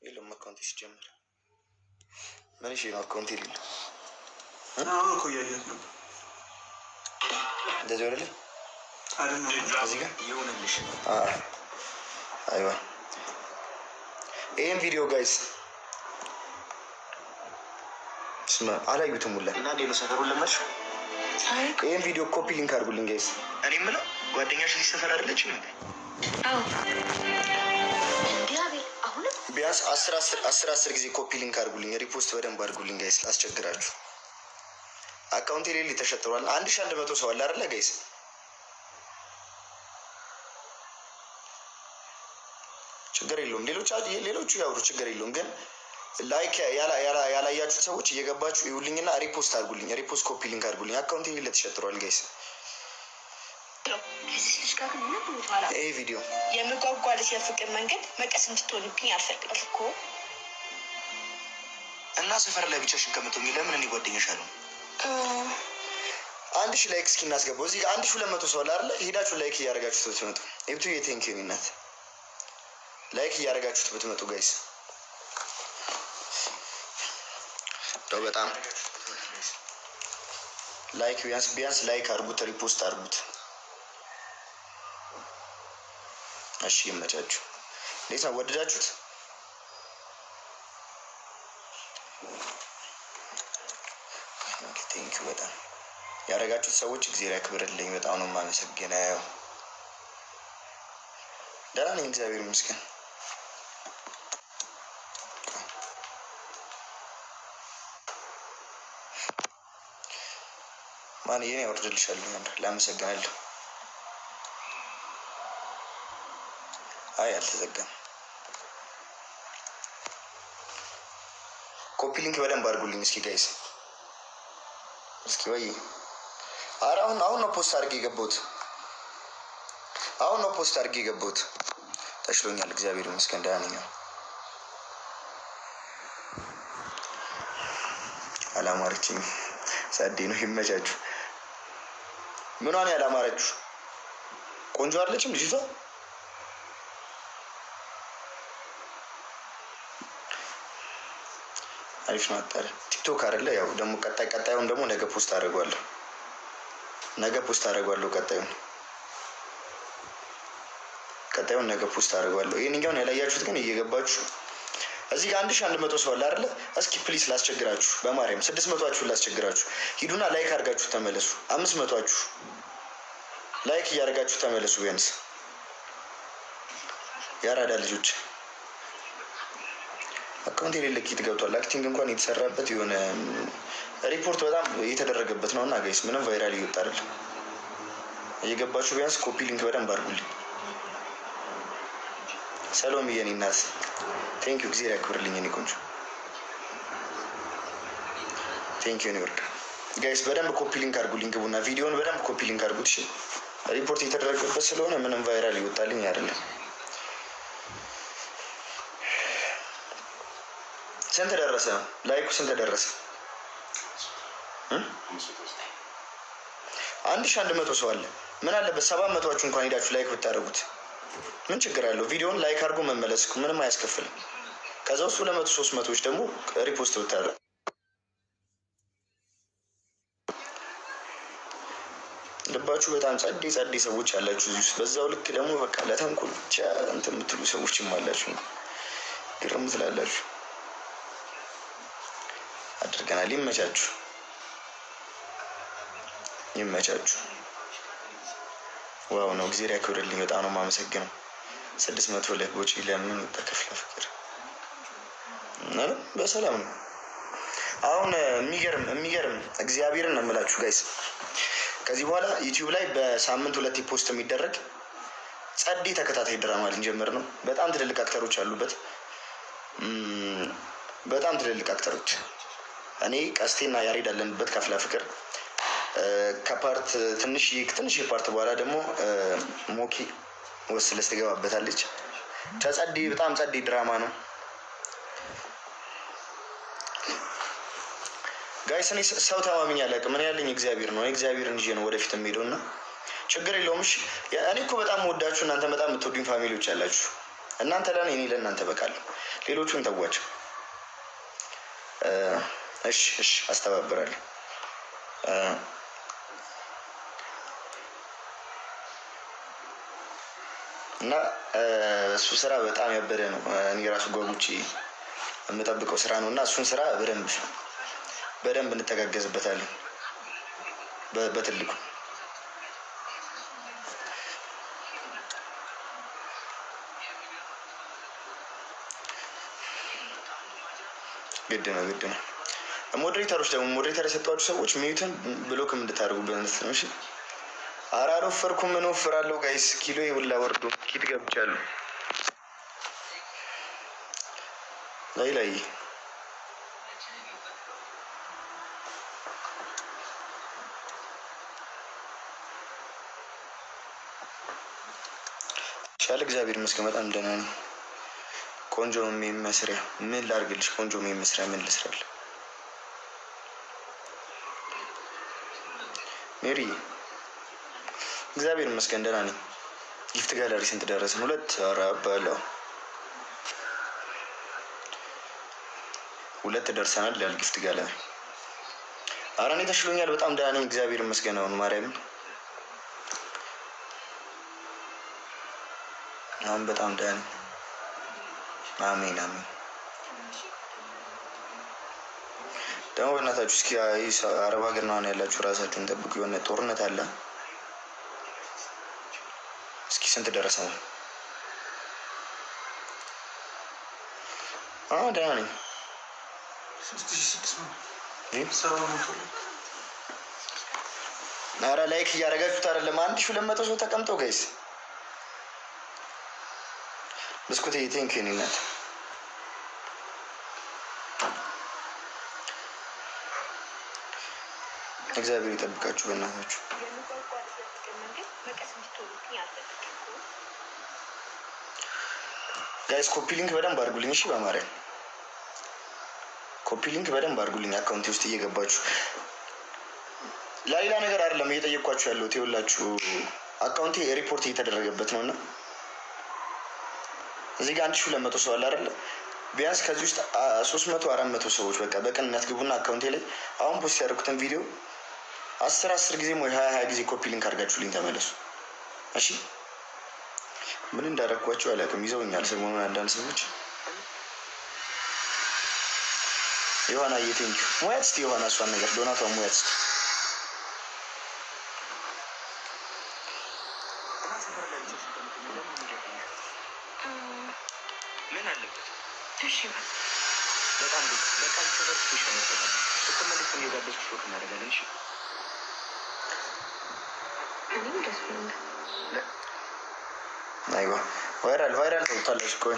የለም አካውንት ሲጀምር ምን ነው አካውንት የሌለው እኮ እያየት ነበር። እንደዚህ ወረለ እዚህ ጋር ይሁንልሽ። አይዋ ይህን ቪዲዮ ጋይስ ስማ አላዩትም ሁላ እና ሌሎ ሰፈሩን ለመድሽ። ይህን ቪዲዮ ኮፒ ሊንክ አድርጉልኝ ጋይስ። እኔ የምለው ጓደኛሽ ልጅ ሰፈር አይደለችም እንዴ? ቢያንስ አስር ጊዜ ኮፒ ሊንክ አድርጉልኝ፣ ሪፖስት በደንብ አድርጉልኝ ጋይስ። ላስቸግራችሁ አካውንት የሌለ ተሸጥሯል። 1100 ሰው አለ አይደለ ጋይስ? ችግር የለውም ሌሎቹ ያውሩ፣ ችግር የለውም። ግን ላይክ ያላያችሁት ሰዎች እየገባችሁ ይውልኝና ሪፖስት አድርጉልኝ፣ ሪፖስት ኮፒ ሊንክ አድርጉልኝ። አካውንት የሌለ ተሸጥሯል ጋይስ። ይሄ ቪዲዮ የምጓጓለት የፍቅር መንገድ መቀስ እንድትሆንብኝ አልፈልግም እኮ። እና ሰፈር ላይ ብቻሽን ከምትሆኚ ለምን እኔ ጓደኛሽ አለው? 1000 ላይክ እስኪ እናስገባው። እዚህ 1200 ሰው አለ አይደለ? ሄዳችሁ ላይክ እያደረጋችሁት ብትመጡ ኢብቱ የቴንኪው እናት ላይክ እያደረጋችሁት ብትመጡ ጋይስ በጣም ላይክ ቢያንስ ላይክ አድርጉት፣ ሪፖስት አድርጉት። እሺ ይመቻችሁ። እንዴት ወደዳችሁት? ቴንኪው በጣም ያደረጋችሁት ሰዎች እግዚአብሔር ያክብርልኝ። በጣም ነው የማመሰግነው። ደህና ነኝ እግዚአብሔር ይመስገን። ማን የኔ ያወርድልሻለሁ ነበር። ላመሰግናለሁ። አይ አልተዘጋም። ኮፒ ሊንክ በደንብ አድርጉልኝ እስኪ ጋይስ። እስኪ ወይ ኧረ አሁን ነው ፖስት አድርጌ የገባሁት። ተሽሎኛል እግዚአብሔር ይመስገን ደህና ነኝ። አላማረችኝም። ሳዴ ነው ይመቻችሁ። ምኗን ያላማረችሁ? ቆንጆ አይደለችም ልጅቷ? አሪፍ ነው አጣሪ ቲክቶክ አይደለ? ያው ደግሞ ቀጣዩን ደግሞ ነገ ፖስት አደርጋለሁ። ቀጣዩን ነገ ፖስት አደርጋለሁ። ይሄንኛውን ያላያችሁት ግን እየገባችሁ እዚህ ጋር 1100 ሰው አለ አይደለ? እስኪ ፕሊስ ላስቸግራችሁ፣ በማርያም 600ችሁ ላስቸግራችሁ። ሂዱና ላይክ አድርጋችሁ ተመለሱ። 500ችሁ ላይክ እያደረጋችሁ ተመለሱ። ቢያንስ ያራዳ ልጆች አካውንት የሌለ ኪት ገብቷል። አክቲንግ እንኳን የተሰራበት የሆነ ሪፖርት በጣም እየተደረገበት ነው እና ጋይስ ምንም ቫይራል እየወጣ አይደለም። እየገባችሁ ቢያንስ ኮፒ ሊንክ በደንብ አድርጉልኝ። ሰሎሚ የኔ እናት ቴንኪው ጊዜ ያክብርልኝ። እኔ ቆንጆ ቴንኪው። እኔ ወርቅ ጋይስ በደንብ ኮፒ ሊንክ አድርጉልኝ። ግቡና ቪዲዮውን በደንብ ኮፒ ሊንክ አድርጉት። እሺ ሪፖርት እየተደረገበት ስለሆነ ምንም ቫይራል ይወጣልኝ አይደለም። ስንት ደረሰ? ላይኩ ስንት ደረሰ? 1100 ሰው አለ። ምን አለበት 700ችሁ እንኳን ሄዳችሁ ላይክ ብታደርጉት ምን ችግር አለው? ቪዲዮውን ላይክ አድርጎ መመለስ ምንም አያስከፍልም። ከዛ ውስጥ 200 300ዎች ደግሞ ሪፖስት ብታደርጉ ልባችሁ በጣም ጸዴ ሰዎች ያላችሁ እዚህ ውስጥ። በዛው ልክ ደግሞ በቃ ለተንኮል ብቻ እንትን የምትሉ ሰዎችም አላችሁ። ግርም ትላላችሁ። አድርገናል። ይመቻችሁ። ዋው ነው እግዚአብሔር ያክብርልኝ። በጣም ነው የማመሰግነው። 600 ላይ ወጪ ለምን ተከፍለ ፍቅር በሰላም ነው። አሁን የሚገርም እግዚአብሔርን ነው የምላችሁ ጋይስ። ከዚህ በኋላ ዩቲዩብ ላይ በሳምንት 2 ፖስት የሚደረግ ጸዴ ተከታታይ ድራማ ልንጀምር ነው። በጣም ትልልቅ አክተሮች አሉበት። በጣም ትልልቅ አክተሮች እኔ ቀስቴና ያሬድ አለንበት ከፍለ ፍቅር ከፓርት ትንሽ ፓርት በኋላ ደግሞ ሞኪ ወስለስ ትገባበታለች። በጣም ጸዴ ድራማ ነው ጋይስ። እኔ ሰው ተማምኜ አላውቅም። ምን ያለኝ እግዚአብሔር ነው። እግዚአብሔርን ይዤ ነው ወደፊት የምሄደው እና ችግር የለውም። እሺ እኔ እኮ በጣም ወዳችሁ እናንተ በጣም የምትወዱኝ ፋሚሊዎች አላችሁ። እናንተ ለእኔ እኔ ለእናንተ በቃለሁ። ሌሎቹን ተዋቸው። እሺ እሺ አስተባብራለሁ። እና እሱ ስራ በጣም ያበደ ነው። እኔ ራሱ ጓጉቼ የምጠብቀው ስራ ነው እና እሱን ስራ በደንብ እንተጋገዝበታለን በትልቁ። ግድ ነው። ሞዴሬተሮች ደግሞ ሞዴሬተር የሰጧችሁ ሰዎች ሚዩትን ብሎክም እንድታደርጉበት ነው። እሺ ኧረ አልወፈርኩም። ምን ወፍራለሁ ጋይስ? ኪሎ ይውላ ወርዶ ኪት ገብቻለሁ ላይ ሻል እግዚአብሔር ይመስገን በጣም ደህና ነኝ። ቆንጆ መስሪያ ምን ላድርግልሽ? ቆንጆ መስሪያ ምን ልስራል? ሜሪ እግዚአብሔር ይመስገን ደህና ነኝ። ጊፍት ጋለሪ ስንት ደረስን? 2 አራባለሁ 2 ደርሰናል ያል ጊፍት ጋለሪ። ኧረ እኔ ተሽሎኛል በጣም ደህና ነኝ እግዚአብሔር ይመስገን። አሁን ማርያምን አሁን በጣም ደህና ነኝ። አሜን። ደግሞ በእናታችሁ እስኪ አረብ ሀገር ነው ያላችሁ፣ ራሳችሁን ጠብቁ። የሆነ ጦርነት አለ። እስኪ ስንት ደረሰ ነው? ደህና ነኝ። 6600 ኧረ ላይክ እያደረጋችሁት አይደለም? 1200 ሰው ተቀምጠው ጋይስ። ብስኩት ቴንክ ዩ ናት። እግዚአብሔር ይጠብቃችሁ በእናታችሁ። ጋይስ ኮፒ ሊንክ በደንብ አድርጉልኝ እሺ፣ በማርያም ኮፒ ሊንክ በደንብ አድርጉልኝ አካውንቴ ውስጥ እየገባችሁ። ለሌላ ነገር አይደለም እየጠየቅኳችሁ ያለሁት። ይኸውላችሁ አካውንቴ ሪፖርት እየተደረገበት ነው እና እዚህ ጋር 1200 ሰው አለ አይደለ? ቢያንስ ከዚህ ውስጥ 300-400 ሰዎች በቃ በቅንነት ግቡና አካውንቴ ላይ አሁን ፖስት ያደረኩትን ቪዲዮ 10 ጊዜ ወይ 20 ጊዜ ኮፒ ሊንክ አድርጋችሁልኝ ተመለሱ እሺ። ምን እንዳደረኳቸው አላውቅም፣ ይዘውኛል ሰሞኑን አንዳንድ ሰዎች። ዮሐና የቴንኪ ሙያት እስኪ ዮሐና እሷን ነገር ዶናቷ ሙያት እስኪ ምን አለበት? እሺ በጣም ተበርኩሽ ነው። ስትመለስ ነው የጋበዝኩሽ ወክ እናደርጋለን። እሺ እኔም ደስ ብሎኛል። አይዋ ቫይራል ተውታለች። ቆይ